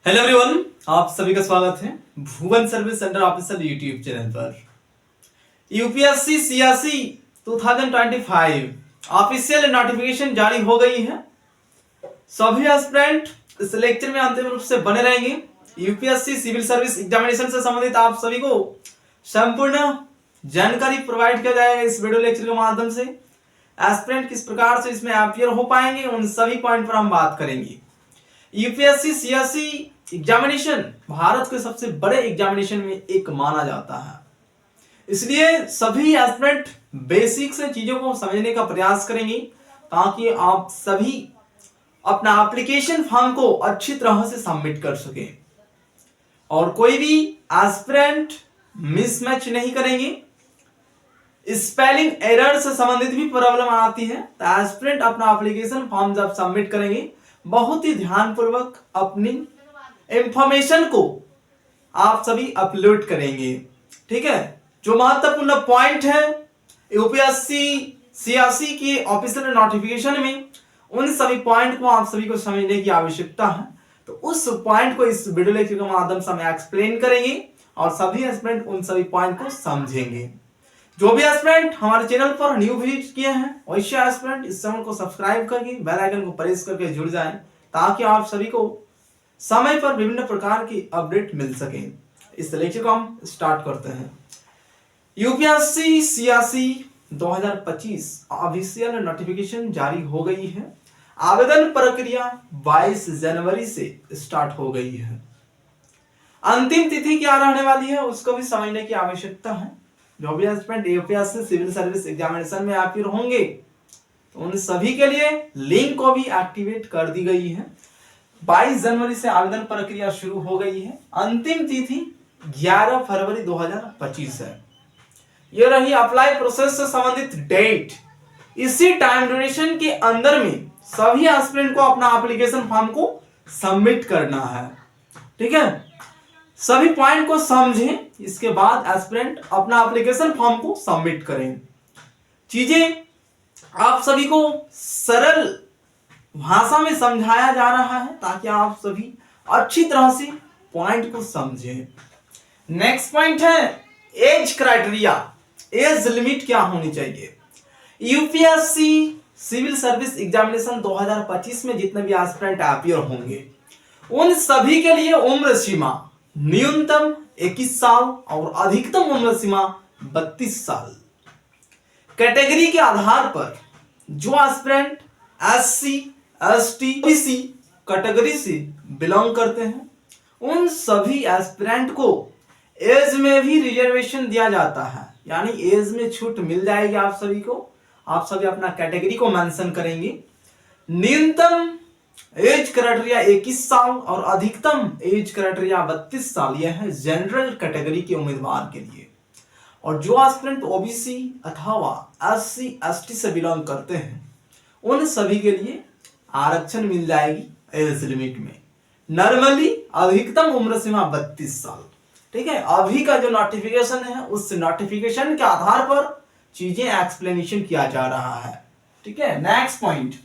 Hello everyone, आप सभी का स्वागत है Bhuvan service centre official YouTube channel पर। यूपीएससी सीआरसी 2025 ऑफिशियल नोटिफिकेशन जारी हो गई है। सभी एस्पिरेंट इस लेक्चर में अंतिम रूप से बने रहेंगे। यूपीएससी सिविल सर्विस एग्जामिनेशन से संबंधित आप सभी को संपूर्ण जानकारी प्रोवाइड किया जाएगा इस वीडियो लेक्चर के माध्यम से। एस्पिरेंट किस प्रकार से इसमें अपीयर हो पाएंगे उन सभी पॉइंट पर हम बात करेंगे। यूपीएससी सीआरसी एग्जामिनेशन भारत के सबसे बड़े एग्जामिनेशन में एक माना जाता है, इसलिए सभी एस्पिरेंट बेसिक से चीजों को समझने का प्रयास करेंगे ताकि आप सभी अपना एप्लीकेशन फॉर्म को अच्छी तरह से सबमिट कर सके और कोई भी एस्पिरेंट मिसमैच नहीं करेंगे। स्पेलिंग एरर से संबंधित भी प्रॉब्लम आती है तो एस्पिरेंट अपना एप्लीकेशन फॉर्म जब सबमिट करेंगे बहुत ही ध्यानपूर्वक अपनी इंफॉर्मेशन को आप सभी अपलोड करेंगे। ठीक है, जो महत्वपूर्ण पॉइंट है यूपीएससी सीआरसी के ऑफिशियल नोटिफिकेशन में उन सभी पॉइंट को आप सभी को समझने की आवश्यकता है, तो उस पॉइंट को इस वीडियो लेक्चर के माध्यम से हम एक्सप्लेन करेंगे और सभी एस्पिरेंट उन सभी पॉइंट को समझेंगे। जो भी एस्पिरेंट हमारे चैनल पर न्यू विजिट किए हैं वैसे एस्पिरेंट इस चैनल को सब्सक्राइब करके बेल आइकन को प्रेस करके जुड़ जाएं ताकि आप सभी को समय पर विभिन्न प्रकार की अपडेट मिल सके। इस लेक्चर को हम स्टार्ट करते हैं। यूपीएससी सीआरसी 2025 ऑफिशियल नोटिफिकेशन जारी हो गई है। आवेदन प्रक्रिया 22 जनवरी से स्टार्ट हो गई है। अंतिम तिथि क्या रहने वाली है उसको भी समझने की आवश्यकता है। जो भी aspirant UPSC civil service examination में अपीयर होंगे तो उन सभी के लिए लिंक को भी एक्टिवेट कर दी गई है। 22 जनवरी से आवेदन प्रक्रिया शुरू हो गई है। अंतिम तिथि 11 फरवरी 2025 है। यह रही अप्लाई प्रोसेस से संबंधित डेट। इसी टाइम ड्यूरेशन के अंदर में सभी एस्पिरेंट को अपना एप्लीकेशन फॉर्म को सबमिट करना है। ठीक है, सभी पॉइंट को समझें, इसके बाद एस्पिरेंट अपना एप्लीकेशन फॉर्म को सबमिट करें। चीजें आप सभी को सरल भाषा में समझाया जा रहा है ताकि आप सभी अच्छी तरह से पॉइंट को समझें। नेक्स्ट पॉइंट है एज क्राइटेरिया। एज लिमिट क्या होनी चाहिए। यूपीएससी सिविल सर्विस एग्जामिनेशन 2025 में जितने भी एस्पिरेंट अपीयर होंगे उन सभी के लिए उम्र सीमा न्यूनतम 21 साल और अधिकतम उम्र सीमा 32 साल। कैटेगरी के आधार पर जो aspirant SC ST OBC category से बिलोंग करते हैं उन सभी एस्पिरेंट को एज में भी रिजर्वेशन दिया जाता है, यानी एज में छूट मिल जाएगी आप सभी को। आप सभी अपना कैटेगरी को मेंशन करेंगे। न्यूनतम एज क्राइटेरिया 21 साल और अधिकतम एज क्राइटेरिया 32 साल। यह है जनरल कैटेगरी के उम्मीदवार के लिए। और जो एस्पिरेंट ओबीसी अथवा एससी एसटी से बिलोंग करते हैं उन सभी के लिए आरक्षण मिल जाएगी एज लिमिट में। नॉर्मली अधिकतम उम्र सीमा 32 साल। ठीक है, अभी का जो नोटिफिकेशन है उस नोटिफिकेशन के आधार पर चीजें एक्सप्लेनेशन किया जा रहा है। ठीक है, नेक्स्ट पॉइंट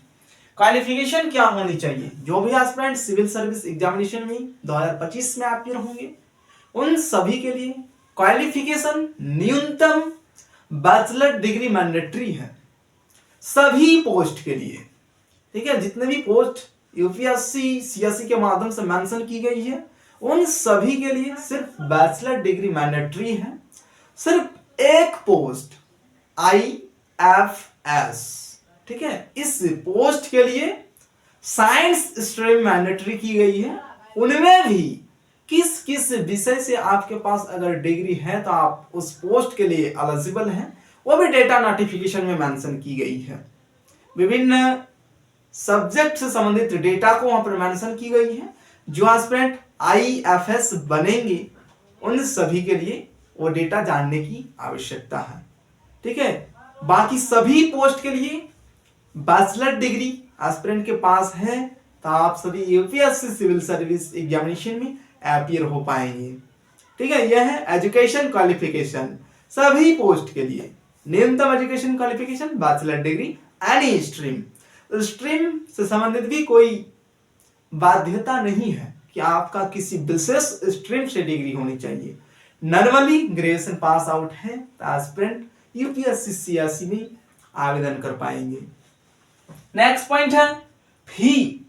क्वालिफिकेशन क्या होनी चाहिए। जो भी एस्पिरेंट सिविल सर्विस एग्जामिनेशन में 2025 में अपीयर होंगे उन सभी के लिए क्वालिफिकेशन न्यूनतम बैचलर डिग्री मैंडेटरी है सभी पोस्ट के लिए। ठीक है, जितने भी पोस्ट यूपीएससी सीआरसी के माध्यम से मेंशन की गई है उन सभी के लिए सिर्फ बैचलर डिग्री मैंडेटरी है। सिर्फ एक पोस्ट आईएफएस, ठीक है, इस पोस्ट के लिए साइंस स्ट्रीम मैंडेटरी की गई है। उनमें भी किस किस विषय से आपके पास अगर डिग्री है तो आप उस पोस्ट के लिए एलिजिबल हैं वो भी डेटा नोटिफिकेशन में मेंशन की गई है। विभिन्न सब्जेक्ट से संबंधित डेटा को वहां पर मेंशन की गई है। जो एस्पिरेंट आईएफएस बनेंगे उन सभी के लिए वो डेटा जानने की आवश्यकता है। ठीक है, बाकी सभी पोस्ट के लिए बैचलर डिग्री एस्पिरेंट के पास है तो आप सभी यूपीएससी सिविल सर्विस एग्जामिनेशन में अपीयर हो पाएंगे। ठीक है, यह है एजुकेशन क्वालिफिकेशन सभी पोस्ट के लिए। न्यूनतम education qualification bachelor degree any stream. Stream से संबंधित भी कोई बाध्यता नहीं है कि आपका किसी विशेष स्ट्रीम से डिग्री होनी चाहिए। नॉर्मली ग्रेजुएशन पास आउट है तो एस्पिरेंट यूपीएससी सीएससी में आवेदन कर पाएंगे। नेक्स्ट पॉइंट है फी।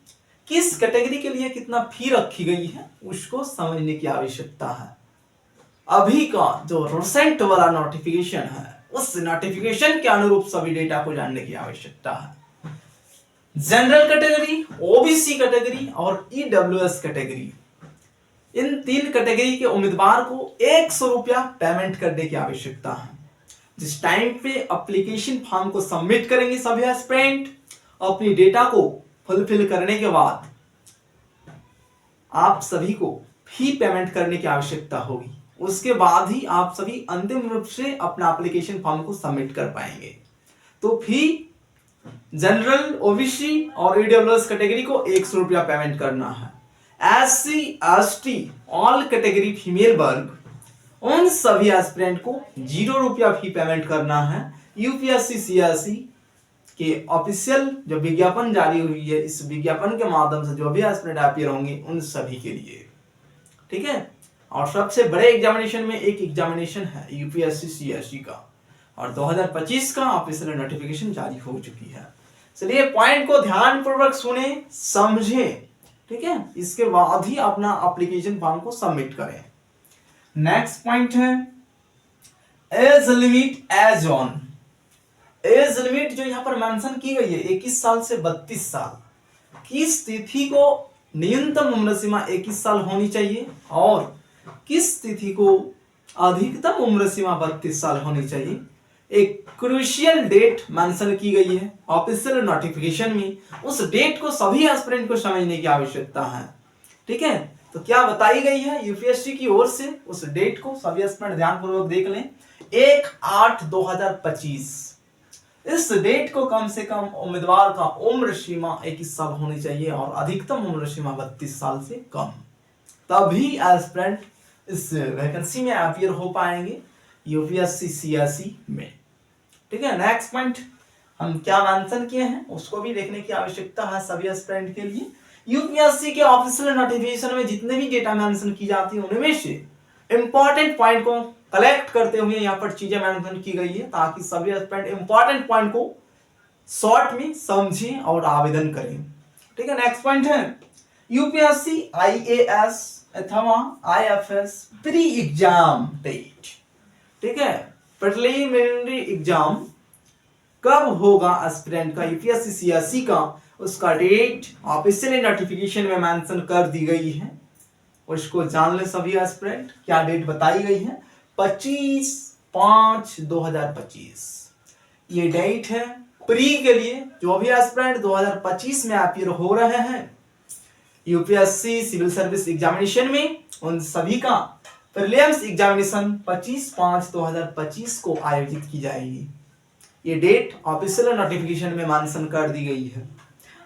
किस कैटेगरी के लिए कितना फी रखी गई है उसको समझने की आवश्यकता है। अभी का जो रिसेंट वाला नोटिफिकेशन है उस नोटिफिकेशन के अनुरूप सभी डेटा को जानने की आवश्यकता है। जनरल कैटेगरी, ओबीसी कैटेगरी और ईडब्ल्यूएस कैटेगरी, इन 3 कैटेगरी के उम्मीदवार को 100 रुपया पेमेंट करने की आवश्यकता है। जिस टाइम पे एप्लीकेशन फॉर्म को सबमिट करेंगे सभी एस्पिरेंट, अपनी डेटा को फुलफिल करने के बाद आप सभी को फी पेमेंट करने की आवश्यकता होगी। उसके बाद ही आप सभी अंतिम रूप से अपना एप्लीकेशन फॉर्म को सबमिट कर पाएंगे। तो फी जनरल, ओबीसी और ईडब्ल्यूएस कैटेगरी को 100 रुपया पेमेंट करना है। SC, ST, all category female वर्ग, उन सभी एस्पिरेंट को 0 रुपया फी पेमेंट करना है। यूपीएससी सीएससी के ऑफिशियल जो विज्ञापन जारी हुई है, इस विज्ञापन के माध्यम से जो भी एस्पिरेंट अपीयर होंगे उन सभी के लिए, ठीक है। और सबसे बड़े एग्जामिनेशन में एक एग्जामिनेशन है यूपीएससी सीएससी का, और 2025 का ऑफिशियल नोटिफिकेशन जारी हो चुकी है। चलिए पॉइंट को ध्यान पूर्वक सुने, समझे, ठीक है। इसके बाद ही अपना एप्लीकेशन फॉर्म को सबमिट करें। नेक्स्ट पॉइंट है age limit, age on. Age limit जो यहां पर मेंशन की गई है 21 साल से 32 साल, किस तिथि को न्यूनतम उम्र सीमा 21 साल होनी चाहिए और किस तिथि को अधिकतम उम्र सीमा 32 साल होनी चाहिए, एक क्रूशियल डेट मेंशन की गई है ऑफिशियल नोटिफिकेशन में। उस डेट को सभी एस्पिरेंट को समझने की आवश्यकता है, ठीक है। तो क्या बताई गई है यूपीएससी की ओर से, उस डेट को सभी एस्पिरेंट ध्यानपूर्वक देख लें। 1/8/2025 इस डेट को कम से कम उम्मीदवार का उम्र सीमा 21 साल होनी चाहिए और अधिकतम उम्र सीमा 32 साल से कम, तभी एस्पिरेंट इस वैकेंसी में अपीयर हो पाएंगे यूपीएससी सीएससी में, ठीक है। नेक्स्ट पॉइंट हम क्या मेंशन किए हैं उसको भी देखने की आवश्यकता है सभी एस्पिरेंट के लिए। यूपीएससी के ऑफिशियल नोटिफिकेशन में जितने भी डेटा मेंशन की जाती है उनमें से इंपॉर्टेंट पॉइंट को कलेक्ट करते हुए यहाँ पर चीजें मेंशन की गई है ताकि सभी एस्पिरेंट इंपॉर्टेंट पॉइंट को शॉर्ट में समझें और आवेदन करें, ठीक है। नेक्स्ट पॉइंट है यूपीएससी आईएएस अथवा आईएफएस प्री एग्जाम डेट, ठीक है। प्रिलिमिनरी एग्जाम कब होगा एस्पिरेंट का यूपीएससी सीएससी का, उसका डेट ऑफिशियल नोटिफिकेशन में मेंशन कर दी गई है। उसको जान ले सभी एस्पिरेंट, क्या डेट बताई गई है 25/5/2025 ये डेट है प्री के लिए। जो भी एस्पिरेंट 2025 में अपीयर हो रहे हैं यूपीएससी सिविल सर्विस एग्जामिनेशन में, उन सभी का प्रीलिम्स एग्जामिनेशन 25/5/2025 को आयोजित की जाएगी। ये डेट ऑफिशियल नोटिफिकेशन में मेंशन कर दी गई है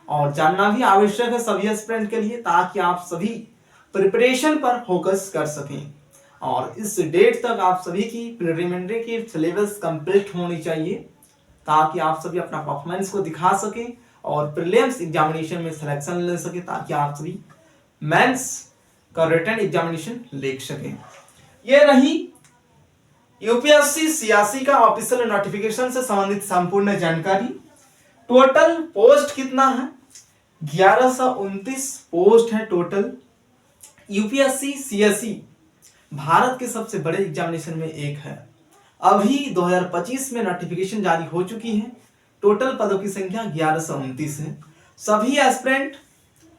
और जानना भी आवश्यक है सभी एस्पिरेंट के लिए ताकि आप सभी प्रिपरेशन पर फोकस कर सकें और इस डेट तक आप सभी की प्रिलिमिनरी की सिलेबस कंप्लीट होनी चाहिए ताकि आप सभी अपना परफॉर्मेंस को दिखा सकें और प्रीलिम्स एग्जामिनेशन में सिलेक्शन ले सके ताकि आप सभी मेंस का रिटन एग्जामिनेशन लिख सकें। ये रही यूपीएससी सीएससी का ऑफिशियल नोटिफिकेशन से संबंधित संपूर्ण जानकारी। टोटल पोस्ट कितना है 1129 पोस्ट है टोटल। यूपीएससी सीएससी भारत के सबसे बड़े एग्जामिनेशन में एक है। अभी 2025 में नोटिफिकेशन जारी हो चुकी है। टोटल पदों की संख्या 1129 है। सभी एस्पिरेंट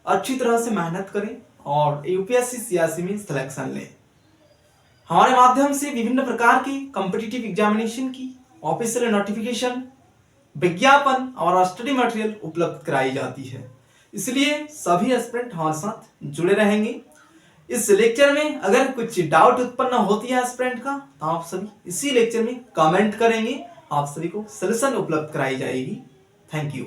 अच्छी तरह से मेहनत करें और यूपीएससी सीएससी में सिलेक्शन लें। हमारे माध्यम से विभिन्न प्रकार की कॉम्पिटिटिव एग्जामिनेशन की ऑफिशियल नोटिफिकेशन, विज्ञापन और स्टडी मटेरियल उपलब्ध कराई जाती है, इसलिए सभी एस्पिरेंट हमारे साथ जुड़े रहेंगे। इस लेक्चर में अगर कुछ डाउट उत्पन्न होती है एस्पिरेंट का तो आप सभी इसी लेक्चर में कमेंट करेंगे, आप सभी को सलूशन उपलब्ध कराई जाएगी। Thank you.